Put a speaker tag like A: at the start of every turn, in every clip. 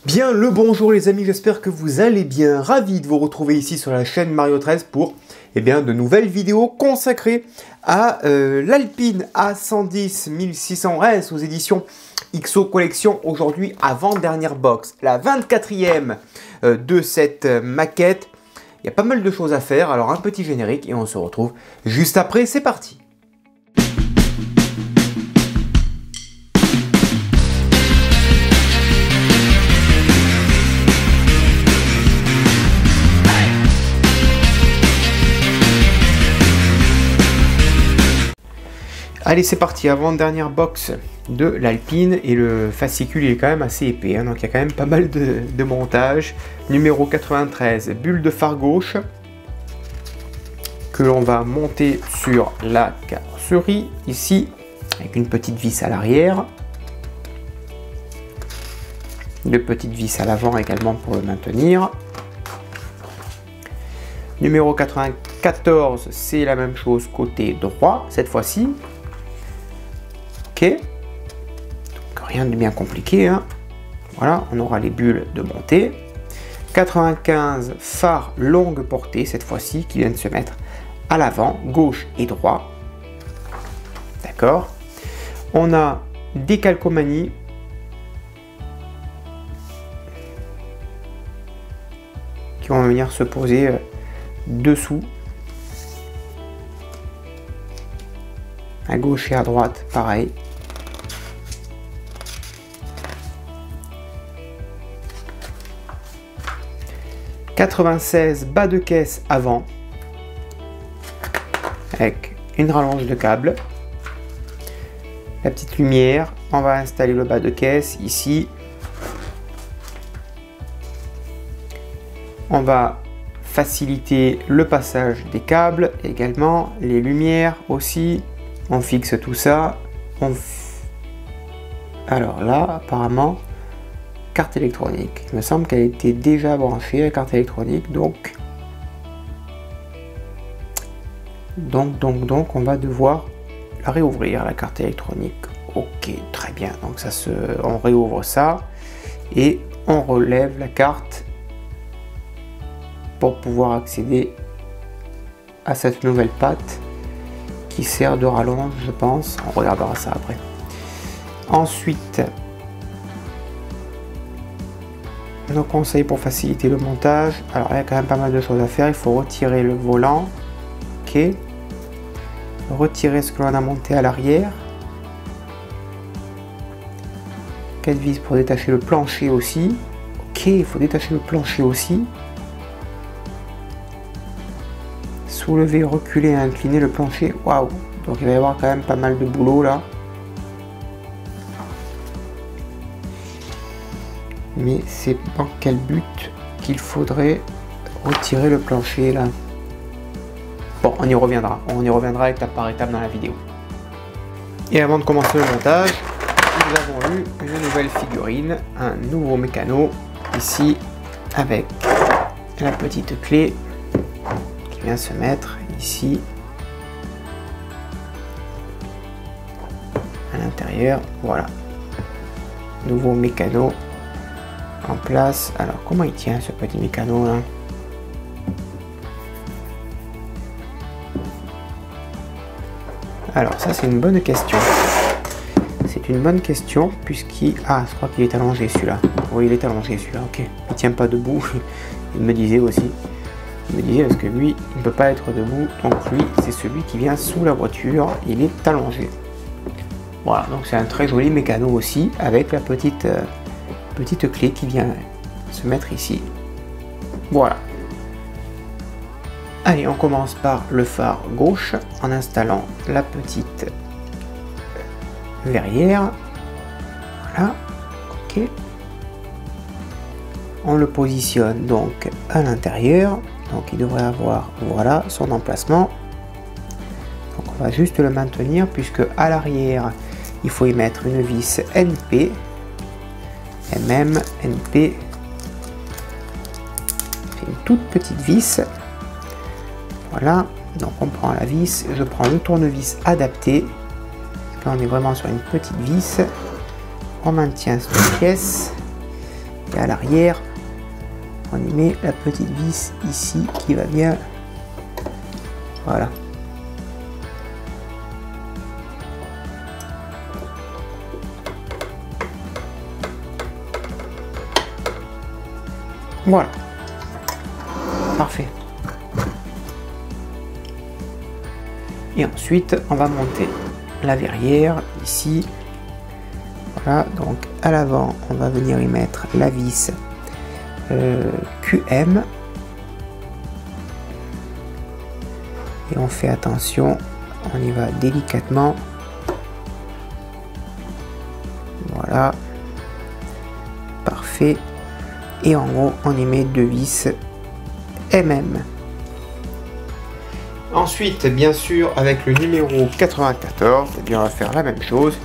A: Bien le bonjour les amis, j'espère que vous allez bien, ravi de vous retrouver ici sur la chaîne Mario 13 pour de nouvelles vidéos consacrées à l'Alpine A110 1600 S aux éditions XO Collection. Aujourd'hui, avant-dernière box, la 24e de cette maquette. Il y a pas mal de choses à faire, alors un petit générique et on se retrouve juste après, c'est parti. Allez, c'est parti, avant-dernière box de l'Alpine et le fascicule il est quand même assez épais, hein, donc il y a quand même pas mal de montage. Numéro 93, bulle de phare gauche que l'on va monter sur la carrosserie ici avec une petite vis à l'arrière, deux petites vis à l'avant également pour le maintenir. Numéro 94, c'est la même chose côté droit cette fois-ci. Ok, donc rien de bien compliqué, hein. Voilà, on aura les bulles de montée. 95 phare longue portée cette fois-ci qui viennent se mettre à l'avant, gauche et droit. D'accord. On a des calcomanies qui vont venir se poser dessous. À gauche et à droite, pareil. « 96 bas de caisse avant avec une rallonge de câble, la petite lumière, on va installer le bas de caisse ici, on va faciliter le passage des câbles également, les lumières aussi, on fixe tout ça, alors là apparemment carte électronique. Il me semble qu'elle était déjà branchée, la carte électronique, donc on va devoir la réouvrir, la carte électronique. Ok, très bien. Donc on réouvre ça et on relève la carte pour pouvoir accéder à cette nouvelle patte qui sert de rallonge, je pense. On regardera ça après. Ensuite, nos conseils pour faciliter le montage. Alors il y a quand même pas mal de choses à faire. Il faut retirer le volant, ok, retirer ce que l'on a monté à l'arrière, 4 vis pour détacher le plancher aussi, ok, il faut détacher le plancher aussi, soulever, reculer et incliner le plancher. Waouh, donc il va y avoir quand même pas mal de boulot là. Mais c'est dans quel but qu'il faudrait retirer le plancher là? Bon, on y reviendra étape par étape dans la vidéo. Et avant de commencer le montage, nous avons eu une nouvelle figurine, un nouveau mécano ici avec la petite clé qui vient se mettre ici à l'intérieur. Voilà, nouveau mécano en place. Alors comment il tient ce petit mécano là? Alors ça c'est une bonne question. C'est une bonne question puisqu'il... Ah, je crois qu'il est allongé celui-là. Oui, il est allongé celui-là, ok. Il tient pas debout. Il me disait aussi. Il me disait parce que lui, il ne peut pas être debout. Donc lui, c'est celui qui vient sous la voiture. Il est allongé. Voilà, donc c'est un très joli mécano aussi avec la petite clé qui vient se mettre ici. Voilà. Allez, on commence par le phare gauche en installant la petite verrière. Voilà, ok. On le positionne donc à l'intérieur. Donc il devrait avoir, voilà, son emplacement. Donc on va juste le maintenir puisque à l'arrière, il faut y mettre une vis NP. MM, NP, une toute petite vis. Voilà, donc on prend la vis, je prends le tournevis adapté. Là on est vraiment sur une petite vis. On maintient cette pièce. Et à l'arrière, on y met la petite vis ici qui va bien. Voilà. Voilà. Parfait. Et ensuite, on va monter la verrière ici. Voilà, donc à l'avant, on va venir y mettre la vis QM. Et on fait attention, on y va délicatement. Voilà. Parfait. Et en haut, on y met 2 vis MM. Ensuite, bien sûr, avec le numéro 94, eh bien, on va faire la même chose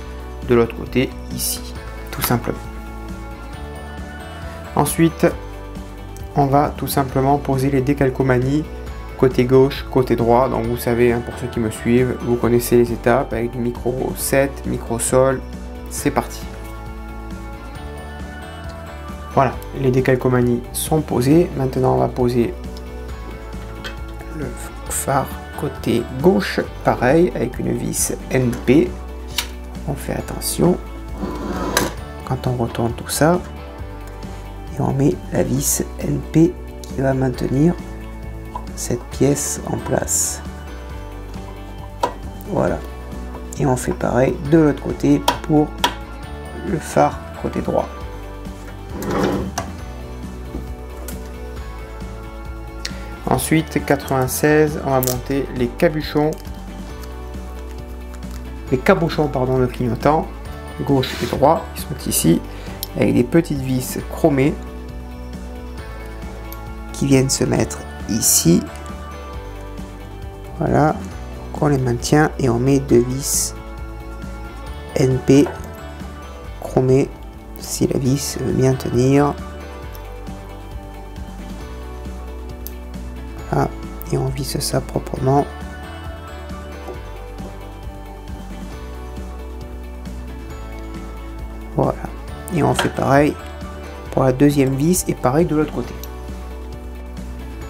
A: de l'autre côté, ici, tout simplement. Ensuite, on va tout simplement poser les décalcomanies côté gauche, côté droit. Donc vous savez, hein, pour ceux qui me suivent, vous connaissez les étapes avec du micro 7, micro sol. C'est parti. Voilà, les décalcomanies sont posées. Maintenant, on va poser le phare côté gauche, pareil, avec une vis NP. On fait attention quand on retourne tout ça. Et on met la vis NP qui va maintenir cette pièce en place. Voilà. Et on fait pareil de l'autre côté pour le phare côté droit. Ensuite, 96, on va monter les cabochons pardon, de clignotant, gauche et droit, ils sont ici, avec des petites vis chromées qui viennent se mettre ici. Voilà, donc on les maintient et on met 2 vis NP chromées si la vis veut bien tenir. Voilà, et on visse ça proprement. Voilà, et on fait pareil pour la deuxième vis et pareil de l'autre côté.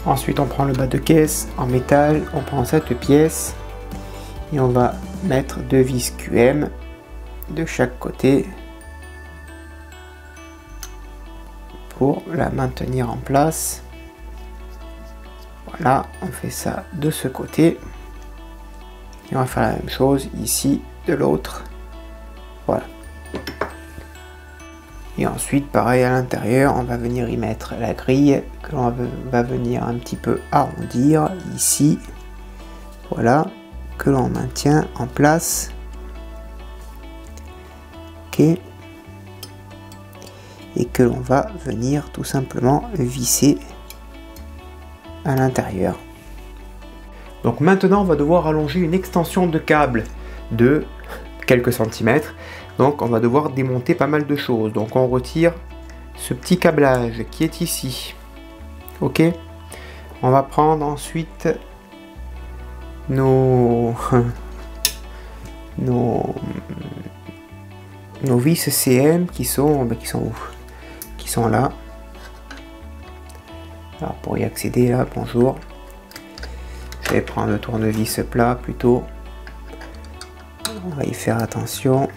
A: Ensuite, on prend le bas de caisse en métal, on prend cette pièce et on va mettre 2 vis QM de chaque côté pour la maintenir en place. Voilà, on fait ça de ce côté et on va faire la même chose ici de l'autre. Voilà. Et ensuite, pareil à l'intérieur, on va venir y mettre la grille que l'on va venir un petit peu arrondir ici. Voilà, que l'on maintient en place. Ok. Et que l'on va venir tout simplement visser à l'intérieur. Donc maintenant, on va devoir allonger une extension de câble de quelques centimètres. Donc on va devoir démonter pas mal de choses. Donc on retire ce petit câblage qui est ici. Ok. On va prendre ensuite nos vis CM qui sont où? Qui sont là. Alors pour y accéder là, bonjour. Je vais prendre le tournevis plat plutôt. On va y faire attention.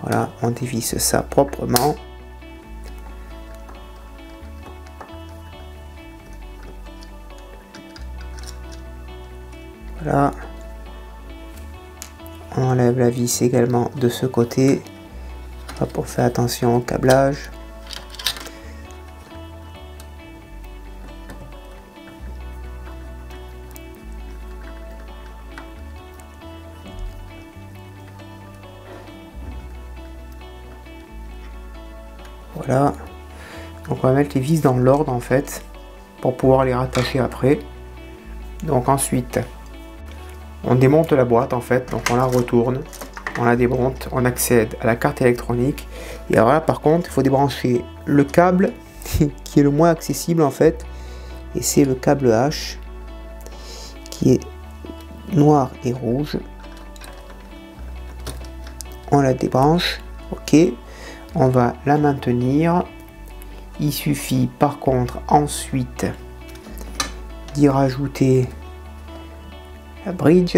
A: Voilà, on dévisse ça proprement. Voilà. On enlève la vis également de ce côté. Hop, on fait attention au câblage. Voilà, donc on va mettre les vis dans l'ordre en fait pour pouvoir les rattacher après. Donc ensuite on démonte la boîte en fait, donc on la retourne, on la démonte, on accède à la carte électronique et alors là par contre il faut débrancher le câble qui est le moins accessible en fait, et c'est le câble H qui est noir et rouge. On la débranche, ok. On va la maintenir Il suffit par contre ensuite d'y rajouter la bridge.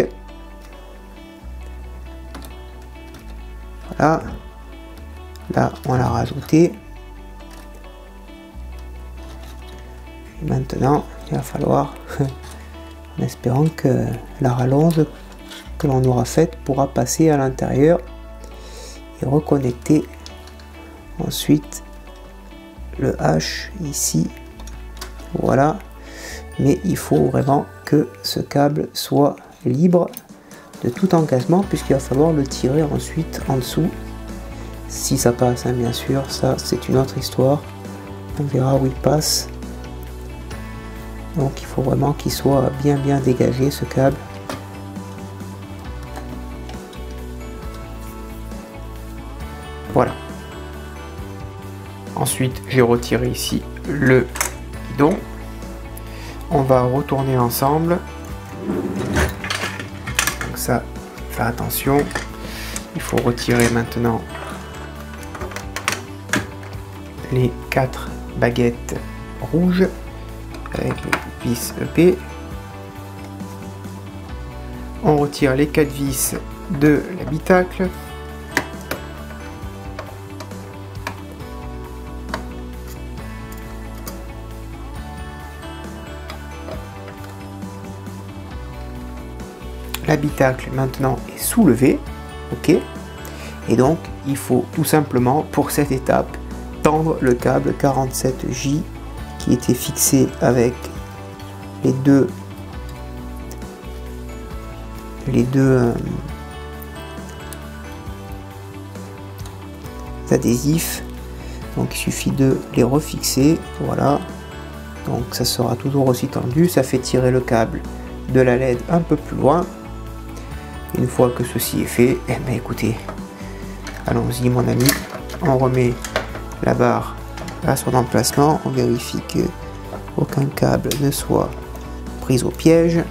A: Voilà. Là, on l'a rajouté. Et maintenant, il va falloir, en espérant que la rallonge que l'on aura faite pourra passer à l'intérieur et reconnecter ensuite le H ici. Voilà. Mais il faut vraiment que ce câble soit libre de tout engagement, puisqu'il va falloir le tirer ensuite en dessous. Si ça passe, hein, bien sûr, ça c'est une autre histoire. On verra où il passe. Donc il faut vraiment qu'il soit bien dégagé, ce câble. Voilà. Ensuite, j'ai retiré ici le guidon. On va retourner ensemble. Donc ça, faire attention. Il faut retirer maintenant les 4 baguettes rouges avec les vis EP. On retire les 4 vis de l'habitacle. L'habitacle maintenant est soulevé, ok, et donc il faut tout simplement pour cette étape tendre le câble 47J qui était fixé avec les deux adhésifs. Donc il suffit de les refixer, voilà, donc ça sera toujours aussi tendu. Ça fait tirer le câble de la LED un peu plus loin. Une fois que ceci est fait, eh bien écoutez, allons-y mon ami, on remet la barre à son emplacement, on vérifie que aucun câble ne soit pris au piège.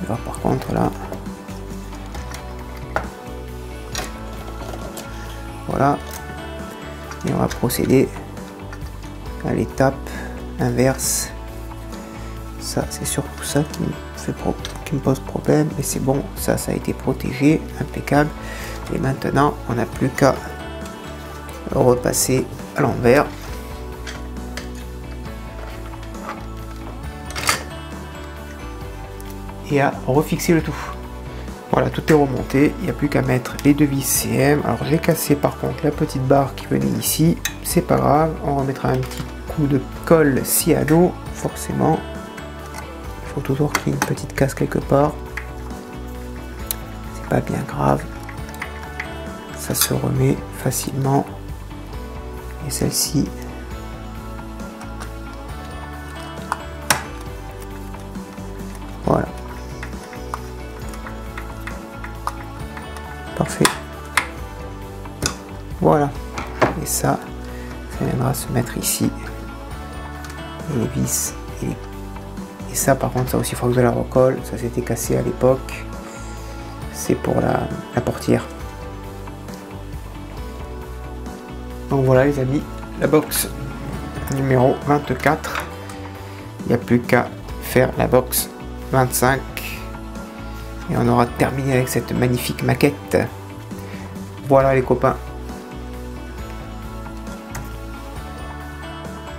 A: Alors par contre là, voilà, et on va procéder à l'étape inverse. Ça c'est surtout ça qui me pose problème, mais c'est bon, ça a été protégé, impeccable. Et maintenant on n'a plus qu'à repasser à l'envers. Et à refixer le tout. Voilà, tout est remonté, il n'y a plus qu'à mettre les deux vis CM. Alors j'ai cassé par contre la petite barre qui venait ici, c'est pas grave, on remettra un petit coup de colle cyano, forcément. Il faut toujours qu'il y ait une petite casse quelque part. C'est pas bien grave. Ça se remet facilement. Et celle-ci, voilà. Parfait. Voilà. Et ça viendra se mettre ici. Et les vis et ça par contre, ça aussi il faut que je la recolle. Ça s'était cassé à l'époque. C'est pour la portière. Donc voilà les amis, la box numéro 24. Il n'y a plus qu'à faire la box 25. Et on aura terminé avec cette magnifique maquette. Voilà les copains.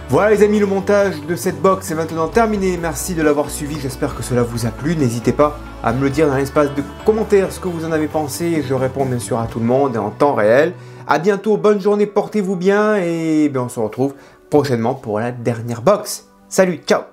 A: Voilà les amis, le montage de cette box est maintenant terminé. Merci de l'avoir suivi, j'espère que cela vous a plu. N'hésitez pas à me le dire dans l'espace de commentaires ce que vous en avez pensé. Je réponds bien sûr à tout le monde et en temps réel. A bientôt, bonne journée, portez-vous bien et on se retrouve prochainement pour la dernière box. Salut, ciao!